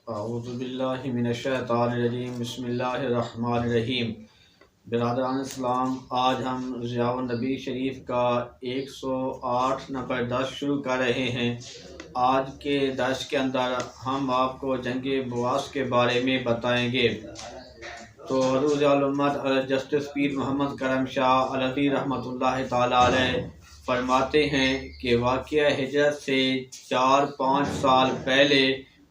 اعوذ باللہ من الشیطان الرجیم، بسم اللہ الرحمن الرحیم۔ برادران اسلام، آج ہم ضیاء النبی شریف کا 108 نمبر درس شروع کر رہے ہیں۔ آج کے درس کے اندر ہم آپ کو جنگ بواس کے بارے میں بتائیں گے۔ تو حضور ضیاء الامت حضرت جسٹس پیر محمد کرم شاہ الوی رحمۃ اللہ تعالیٰ علیہ فرماتے ہیں کہ واقعہ ہجرت سے 4-5 سال پہلے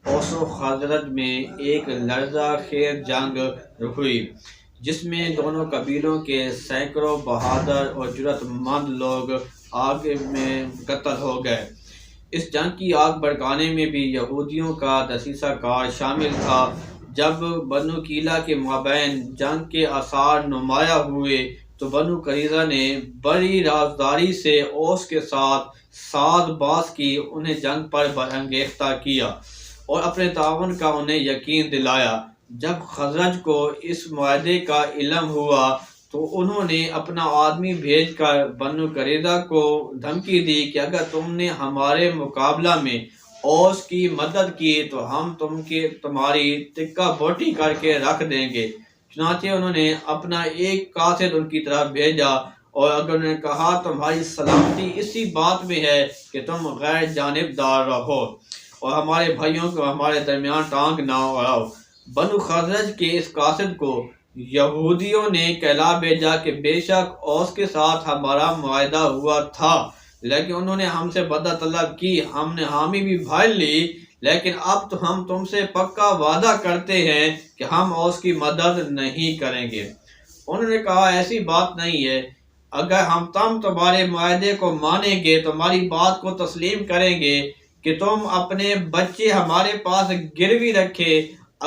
اوس و خزرج میں ایک لرزہ خیز جنگ ہوئی، جس میں دونوں قبیلوں کے سینکڑوں بہادر اور جرأت مند لوگ آگ میں قتل ہو گئے۔ اس جنگ کی آگ بھڑکانے میں بھی یہودیوں کا دسیسہ کار شامل تھا۔ جب بنو قیلہ کے مابین جنگ کے آثار نمایاں ہوئے تو بنو قریظہ نے بڑی رازداری سے اوس کے ساتھ ساز باز کی، انہیں جنگ پر برانگیختہ کیا اور اپنے تعاون کا انہیں یقین دلایا۔ جب خزرج کو اس معاہدے کا علم ہوا تو انہوں نے اپنا آدمی بھیج کر بنو قریظہ کو دھمکی دی کہ اگر تم نے ہمارے مقابلہ میں اوس کی مدد کی تو ہم تمہاری ٹکا بوٹی کر کے رکھ دیں گے۔ چنانچہ انہوں نے اپنا ایک قاصد ان کی طرف بھیجا اور اگر انہوں نے کہا تمہاری سلامتی اسی بات میں ہے کہ تم غیر جانبدار رہو اور ہمارے بھائیوں کو ہمارے درمیان ٹانگ نہ اڑاؤ۔ بنو خزرج کے اس قاصد کو یہودیوں نے کہلا بھیجا کہ بے شک اوس کے ساتھ ہمارا معاہدہ ہوا تھا، لیکن انہوں نے ہم سے مدد طلب کی، ہم نے حامی بھی بھر لی، لیکن اب تو ہم تم سے پکا وعدہ کرتے ہیں کہ ہم اوس کی مدد نہیں کریں گے۔ انہوں نے کہا ایسی بات نہیں ہے، اگر ہم تمہارے معاہدے کو مانیں گے، تمہاری بات کو تسلیم کریں گے کہ تم اپنے بچے ہمارے پاس گروی رکھے،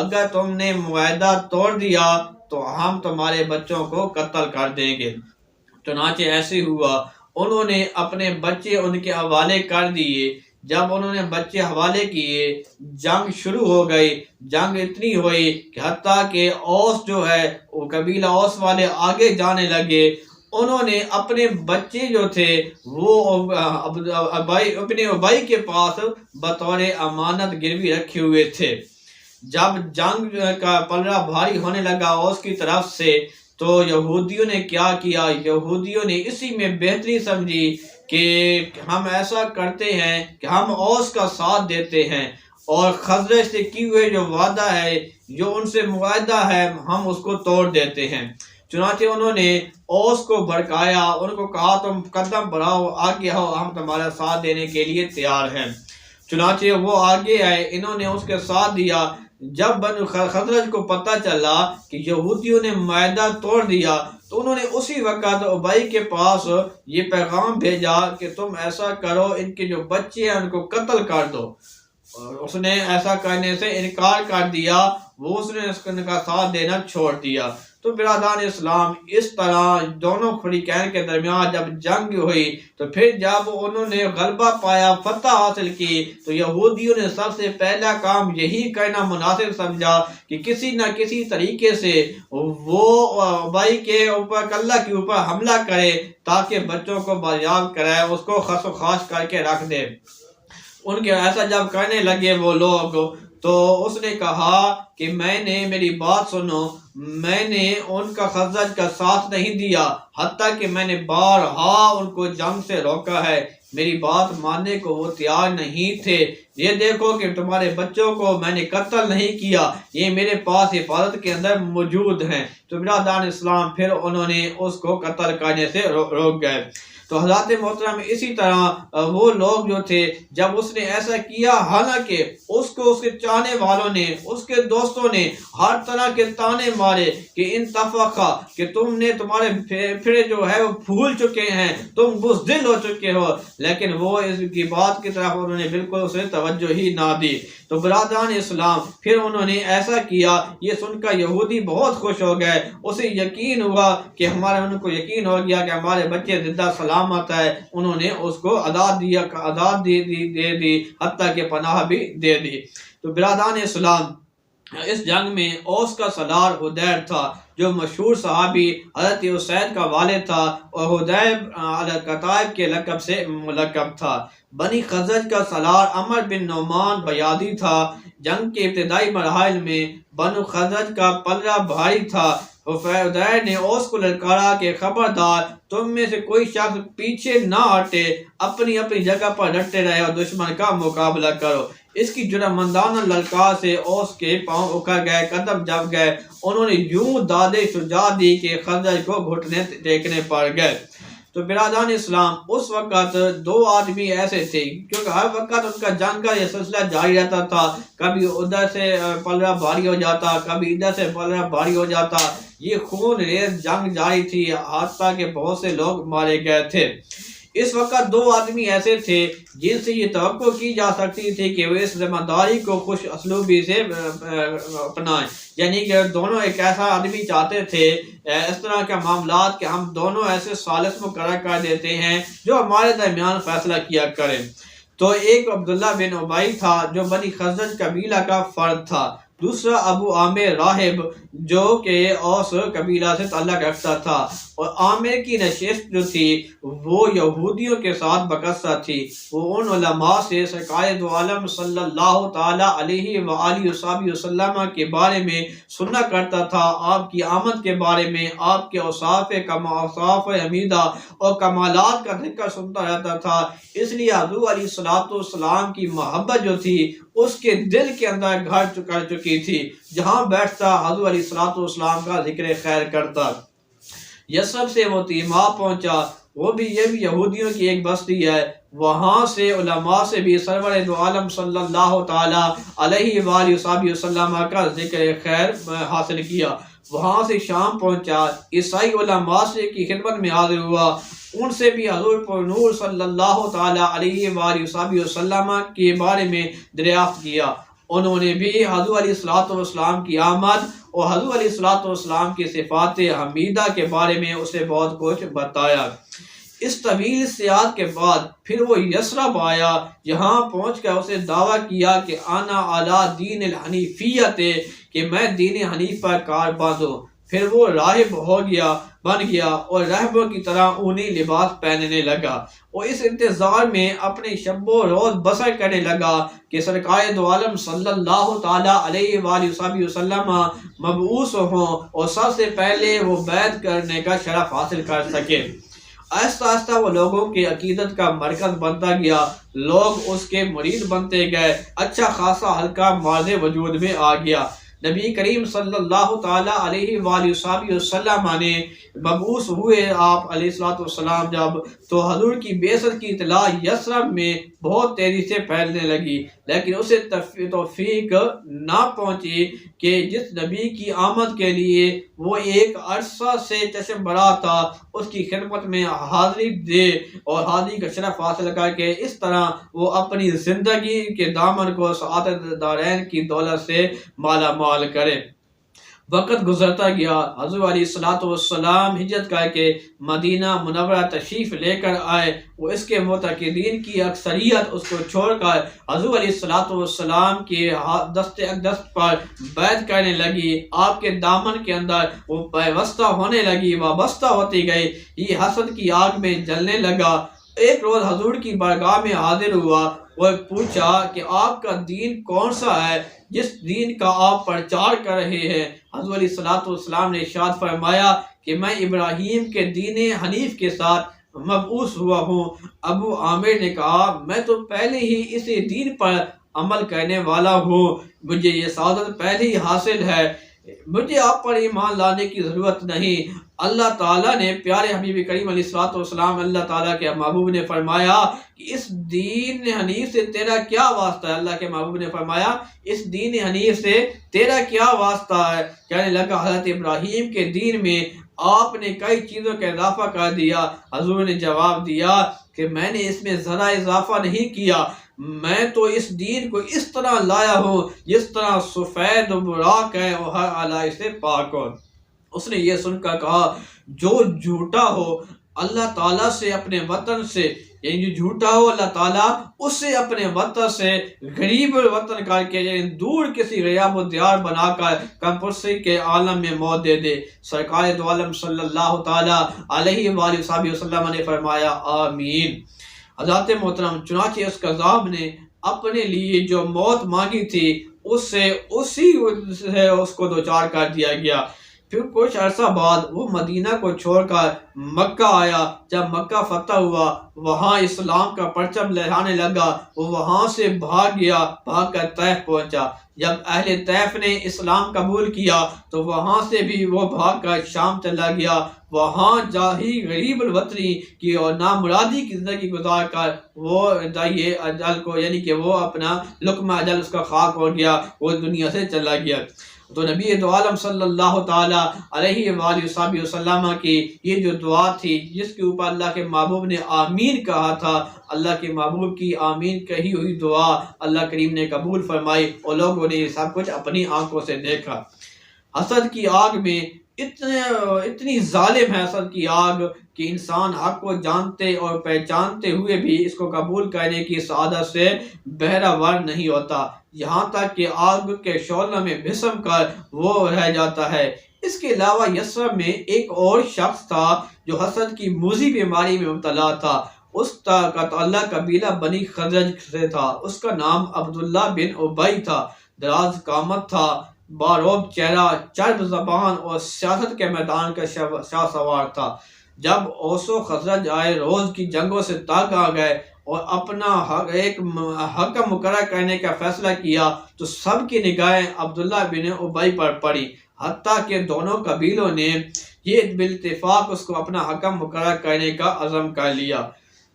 اگر تم نے معاہدہ توڑ دیا تو ہم تمہارے بچوں کو قتل کر دیں گے۔ چنانچہ ایسے ہوا، انہوں نے اپنے بچے ان کے حوالے کر دیے۔ جب انہوں نے بچے حوالے کیے، جنگ شروع ہو گئی۔ جنگ اتنی ہوئی کہ حتیٰ کہ اوس جو ہے وہ قبیلہ اوس والے آگے جانے لگے۔ انہوں نے اپنے بچے جو تھے وہ اپنے ابائی کے پاس بطور امانت گروی رکھے ہوئے تھے۔ جب جنگ کا پلڑا بھاری ہونے لگا اوس کی طرف سے تو یہودیوں نے کیا کیا، یہودیوں نے اسی میں بہتری سمجھی کہ ہم ایسا کرتے ہیں کہ ہم اوس کا ساتھ دیتے ہیں اور خزرج سے کی ہوئے جو وعدہ ہے، جو ان سے معاہدہ ہے، ہم اس کو توڑ دیتے ہیں۔ چنانچہ انہوں نے اوس کو بھڑکایا، ان کو کہا تم قدم بڑھاؤ، آگے آؤ، ہم تمہارا ساتھ دینے کے لیے تیار ہیں۔ چنانچہ وہ آگے آئے، انہوں نے اس کے ساتھ دیا۔ جب بنو خزرج کو پتہ چلا کہ یہودیوں نے معاہدہ توڑ دیا تو انہوں نے اسی وقت ابائی کے پاس یہ پیغام بھیجا کہ تم ایسا کرو، ان کے جو بچے ہیں ان کو قتل کر دو۔ اور اس نے ایسا کرنے سے انکار کر دیا، وہ اس نے اس کا ساتھ دینا چھوڑ دیا۔ تو برادران اسلام، اس طرح دونوں فریقین کے درمیان جب جنگ ہوئی تو پھر جب انہوں نے غلبہ پایا، فتح حاصل کی، تو یہودیوں نے سب سے پہلا کام یہی کرنا مناسب سمجھا کہ کسی نہ کسی طریقے سے وہ ابائی کے اوپر کلہ کے اوپر حملہ کرے تاکہ بچوں کو بازیاب کرائے، اس کو خس و خاش کر کے رکھ دے۔ ان کے ایسا جب کرنے لگے وہ لوگ تو اس نے کہا کہ میری بات سنو، میں نے ان کا خزرج کا ساتھ نہیں دیا، حتیٰ کہ میں نے بارہا ان کو جنگ سے روکا ہے، میری بات ماننے کو وہ تیار نہیں تھے۔ یہ دیکھو کہ تمہارے بچوں کو میں نے قتل نہیں کیا، یہ میرے پاس حفاظت کے اندر موجود ہیں۔ تو برادران اسلام پھر انہوں نے اس کو قتل کرنے سے روک گئے۔ تو حضرات محترم، اسی طرح وہ لوگ جو تھے جب اس نے ایسا کیا، حالانکہ اس کو اس کے چاہنے والوں نے، اس کے دوستوں نے ہر طرح کے تانے مارے کہ انتفاقہ کہ تم نے تمہارے پھر جو ہے وہ پھول چکے ہیں، تم بزدل ہو چکے ہو، لیکن وہ اس کی بات کی طرف انہوں نے بالکل اسے توجہ ہی نہ دی۔ تو برادران اسلام پھر انہوں نے ایسا کیا، یہ سن کر یہودی بہت خوش ہو گئے، اسے یقین ہوا کہ ان کو یقین ہو گیا کہ ہمارے بچے زندہ سلامت ہے۔ انہوں نے اس کو عداد دے دی، حتیٰ کہ پناہ بھی دے دی۔ تو برادران اسلام، اس جنگ میں اوس کا سالار حدیر تھا جو مشہور صحابی حضرت اسید کا والد تھا اور حدیب القطائب کے لقب سے ملقب تھا۔ بنی خزرج کا سالار عمر بن نعمان بیادی تھا۔ جنگ کے ابتدائی مراحل میں بنو خزرج کا پلڑا بھاری تھا۔ حذیر نے اوس کو للکارا کہ خبردار، تم میں سے کوئی شخص پیچھے نہ ہٹے، اپنی اپنی جگہ پر ڈٹے رہے اور دشمن کا مقابلہ کرو۔ اس کی جرأتمندانہ للکار سے اوس کے پاؤں اکھڑ گئے، قدم دب گئے۔ انہوں نے یوں دادِ شجاعت دی کہ خزرج کو گھٹنے ٹیکنے پڑ گئے۔ تو برادران اسلام، اس وقت دو آدمی ایسے تھے، کیونکہ ہر وقت ان کا جنگ کا یہ سلسلہ جاری رہتا تھا۔ کبھی ادھر سے پلڑا بھاری ہو جاتا، کبھی ادھر سے پلڑا بھاری ہو جاتا۔ یہ خون ریز جنگ جاری تھی، حتیٰ کہ بہت سے لوگ مارے گئے تھے۔ اس وقت دو آدمی ایسے تھے جن سے یہ توقع کی جا سکتی تھی کہ وہ اس ذمہ داری کو خوش اسلوبی سے اپنائیں، یعنی کہ دونوں ایک ایسا آدمی چاہتے تھے، اس طرح کے معاملات کہ ہم دونوں ایسے ثالث مقرر کر دیتے ہیں جو ہمارے درمیان فیصلہ کیا کریں۔ تو ایک عبداللہ بن ابی تھا جو بنی خزرج قبیلہ کا فرد تھا، دوسرا ابو عامر راہب جو کہ اوس قبیلہ سے تعلق رکھتا تھا، اور عامر کی نشست جو تھی وہ یہودیوں کے ساتھ بکثرہ تھی۔ وہ ان علماء سے سرکار دو عالم صلی اللہ تعالی علیہ وآلہ وسلم کے بارے میں سننا کرتا تھا، آپ کی آمد کے بارے میں، آپ کے اوصاف حمیدہ اور کمالات کا ذکر سنتا رہتا تھا۔ اس لیے حضور علیہ السلام کی محبت جو تھی اس کے دل کے اندر گھر کر چکی تھی۔ جہاں بیٹھتا حضور علیہ السلام کا ذکر خیر کرتا۔ یثرب سے وہ تیماء پہنچا، وہ بھی یہ بھی یہودیوں کی ایک بستی ہے۔ وہاں سے علماء سے بھی سرور دو عالم صلی اللہ تعالی علیہ وآلہ وسلم کا ذکر خیر حاصل کیا۔ وہاں سے شام پہنچا، عیسائی علماء سے کی خدمت میں حاضر ہوا، ان سے بھی حضور پر نور صلی اللہ تعالی علیہ وآلہ وسلم کے بارے میں دریافت کیا۔ انہوں نے بھی حضور علیہ السلام کی آمد اور حضور علیہ السلام کی صفات حمیدہ کے بارے میں اسے بہت کچھ بتایا۔ اس طویل سیاحت کے بعد پھر وہ یثرب آیا، جہاں پہنچ کر اسے دعویٰ کیا کہ انا علی دین الحنیفیت، کہ میں دین حنیف پر کار باندھوں۔ پھر وہ راہب بن گیا اور راہبوں کی طرح اونی لباس پہننے لگا، اور اس انتظار میں اپنی شب و روز بسر کرنے لگا کہ سرکار دو عالم صلی اللہ تعالی علیہ وآلہ وسلم مبعوث ہوں اور سب سے پہلے وہ بیعت کرنے کا شرف حاصل کر سکے۔ آہستہ آہستہ وہ لوگوں کی عقیدت کا مرکز بنتا گیا، لوگ اس کے مرید بنتے گئے، اچھا خاصا حلقہ مارد وجود میں آ گیا۔ نبی کریم صلی اللہ تعالی علیہ وآلہ وسلم نے مبعوث ہوئے آپ علیہ السلام جب، تو حضور کی بعثت کی اطلاع یثرب میں بہت تیزی سے پھیلنے لگی، لیکن اسے توفیق نہ پہنچی کہ جس نبی کی آمد کے لیے وہ ایک عرصہ سے چشم برا تھا، اس کی خدمت میں حاضری دے اور حاضری کا شرف حاصل کر کے اس طرح وہ اپنی زندگی کے دامن کو سعادت دارین کی دولت سے مالا مال کرے۔ وقت گزرتا گیا، حضور علیہ السلام ہجرت کر کے مدینہ منورہ تشریف لے کر آئے، وہ اس کے معتقدین کی اکثریت اس کو چھوڑ کر حضور علیہ السلام کے دست اقدس پر بیعت کرنے لگی، آپ کے دامن کے اندر وہ پیوستہ ہونے لگی، وابستہ ہوتی گئی، یہ حسد کی آگ میں جلنے لگا۔ ایک روز حضور کی بارگاہ میں حاضر ہوا اور پوچھا کہ آپ کا دین کون سا ہے جس دین کا آپ پرچار کر رہے ہیں؟ حضور علیہ السلام نے ارشاد فرمایا کہ میں ابراہیم کے دین حنیف کے ساتھ مبعوث ہوا ہوں۔ ابو عامر نے کہا میں تو پہلے ہی اسی دین پر عمل کرنے والا ہوں، مجھے یہ سعادت پہلے ہی حاصل ہے، مجھے آپ پر ایمان لانے کی ضرورت نہیں۔ اللہ تعالیٰ نے پیارے حبیب کریم علیہ السلام، اللہ تعالیٰ کے محبوب نے فرمایا کہ اس دین حنیف سے تیرا کیا واسطہ ہے؟ اللہ کے محبوب نے فرمایا اس دین حنیف سے تیرا کیا واسطہ ہے؟ کہنے لگا حضرت ابراہیم کے دین میں آپ نے کئی چیزوں کا اضافہ کر دیا۔ حضور نے جواب دیا کہ میں نے اس میں ذرا اضافہ نہیں کیا، میں تو اس دین کو اس طرح لایا ہوں جس طرح سفید و براق ہے اور ہر اعلی سے پاک ہو۔ اس نے یہ سن کر کہا جو جھوٹا ہو اللہ تعالیٰ سے، اپنے وطن سے، یعنی جو جھوٹا ہو اللہ تعالیٰ اسے اپنے وطن سے غریب الوطن کر کے، یعنی دور کسی غیاب و دیار بنا کر کم پرسی کے عالم میں موت دے دے۔ سرکار دو عالم صلی اللہ تعالیٰ علیہ وآلہ وسلم نے فرمایا آمین۔ حضرات محترم، چنانچہ اس کذاب نے اپنے لیے جو موت مانگی تھی اسی سے اس کو دوچار کر دیا گیا۔ پھر کچھ عرصہ بعد وہ مدینہ کو چھوڑ کر مکہ آیا۔ جب مکہ فتح ہوا، وہاں اسلام کا پرچم لہرانے لگا، وہ وہاں سے بھاگ گیا، بھاگ کر طیف پہنچا۔ جب اہل طیف نے اسلام قبول کیا تو وہاں سے بھی وہ بھاگ کر شام چلا گیا۔ وہاں جاہی غریب الوطنی کی اور نامرادی کی زندگی گزار کر وہ دائے اجل کو، یعنی کہ وہ اپنا لقمہ اجل اس کا خاک ہو گیا، وہ دنیا سے چلا گیا۔ تو نبی دو عالم صلی اللہ تعالیٰ علیہ وآلہ وسلم کی یہ جو دعا تھی، جس کے اوپر اللہ کے محبوب نے آمین کہا تھا، اللہ کے محبوب کی آمین کہی ہوئی دعا اللہ کریم نے قبول فرمائی اور لوگوں نے یہ سب کچھ اپنی آنکھوں سے دیکھا۔ حسد کی آگ میں اتنی ظالم ہے حسد کی آگ کہ انسان حق کو جانتے اور پہچانتے ہوئے بھی اس کو قبول کرنے کی سعادت سے بہرہ نہیں ہوتا، یہاں تک کہ آگ کے شعلہ میں بھسم کر وہ رہ جاتا ہے۔ اس کے علاوہ یثرب میں ایک اور شخص تھا جو حسد کی موذی بیماری میں مبتلا تھا۔ اس کا تعلق قبیلہ بنی خزرج سے تھا۔ اس کا نام عبداللہ بن ابی تھا۔ دراز قامت تھا، باروب چہرہ، چرب زبان اور سیاست کے میدان کا شاہ سوار تھا۔ جب اوس و خزرج آئے روز کی جنگوں سے تنگ آ گئے اور اپنا ایک حکم مقرر کرنے کا فیصلہ کیا تو سب کی نگاہیں عبداللہ بن ابی پر پڑی، حتیٰ کہ دونوں قبیلوں نے یہ بالاتفاق اس کو اپنا حکم مقرر کرنے کا عزم کر لیا۔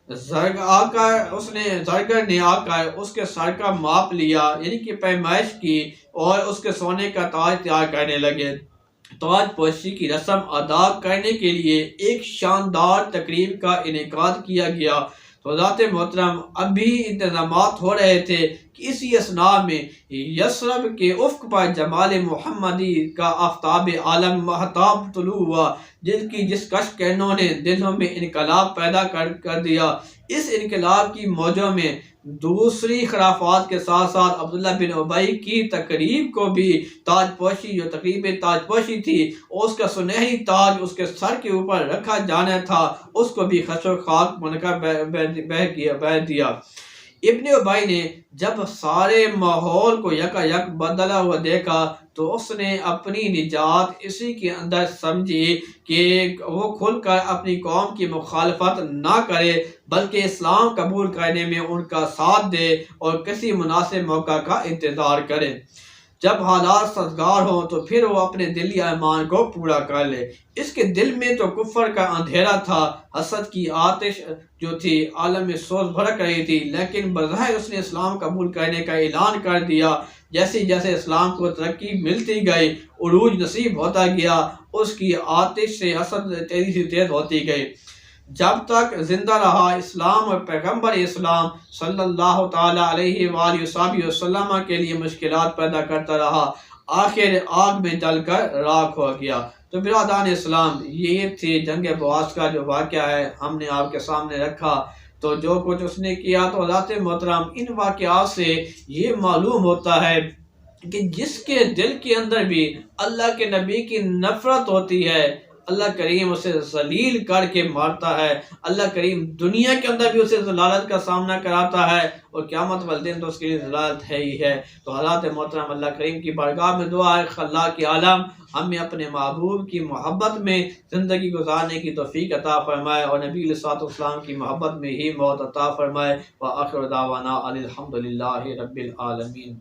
زرگر نے آ کر اس کے سر کا ماپ لیا، یعنی کہ پیمائش کی، اور اس کے سونے کا تاج تیار کرنے لگے۔ تاج پوشی کی رسم ادا کرنے کے لیے ایک شاندار تقریب کا انعقاد کیا گیا۔ تو حضرات محترم، ابھی انتظامات ہو رہے تھے کہ اسی اثناء میں یثرب کے افق پر جمال محمدی کا آفتاب عالم مہتاب طلوع ہوا، جس کش کرنوں نے دلوں میں انقلاب پیدا کر دیا۔ اس انقلاب کی موجوں میں دوسری خرافات کے ساتھ ساتھ عبداللہ بن ابی کی تقریب کو بھی تاج پوشی، جو تقریب تاج پوشی تھی، اس کا سنہری تاج اس کے سر کے اوپر رکھا جانا تھا، اس کو بھی خش و خاک بن کر بہہ دیا۔ ابن ابی نے جب سارے ماحول کو یک بدلا ہوا دیکھا تو اس نے اپنی نجات اسی کے اندر سمجھی کہ وہ کھل کر اپنی قوم کی مخالفت نہ کرے، بلکہ اسلام قبول کرنے میں ان کا ساتھ دے اور کسی مناسب موقع کا انتظار کرے۔ جب حالات سازگار ہوں تو پھر وہ اپنے دلی ایمان کو پورا کر لے۔ اس کے دل میں تو کفر کا اندھیرا تھا، حسد کی آتش جو تھی عالم میں سوز بھڑک رہی تھی، لیکن بظاہر اس نے اسلام قبول کرنے کا اعلان کر دیا۔ جیسے جیسے اسلام کو ترقی ملتی گئی، عروج نصیب ہوتا گیا، اس کی آتش سے حسد تیزی سے تیز ہوتی گئی۔ جب تک زندہ رہا اسلام اور پیغمبر اسلام صلی اللہ تعالیٰ علیہ وآلہ وسلم کے لیے مشکلات پیدا کرتا رہا، آخر آگ میں جل کر راکھ ہو گیا۔ تو برادران اسلام، یہ تھی جنگ بواس کا جو واقعہ ہے ہم نے آپ کے سامنے رکھا۔ تو جو کچھ اس نے کیا، تو حضرات محترم ان واقعات سے یہ معلوم ہوتا ہے کہ جس کے دل کے اندر بھی اللہ کے نبی کی نفرت ہوتی ہے، اللہ کریم اسے ذلیل کر کے مارتا ہے۔ اللہ کریم دنیا کے اندر بھی اسے ذلالت کا سامنا کراتا ہے، اور قیامت والے دن تو اس کے لیے ذلالت ہے ہی ہے۔ تو حضرات محترم، اللہ کریم کی بارگاہ میں دعا ہے اللہ کے عالم ہمیں اپنے محبوب کی محبت میں زندگی گزارنے کی توفیق عطا فرمائے، اور نبی علیہ الصلوۃ والسلام کی محبت میں ہی موت عطا فرمائے۔ وآخر دعوانا الحمد للہ رب العالمین۔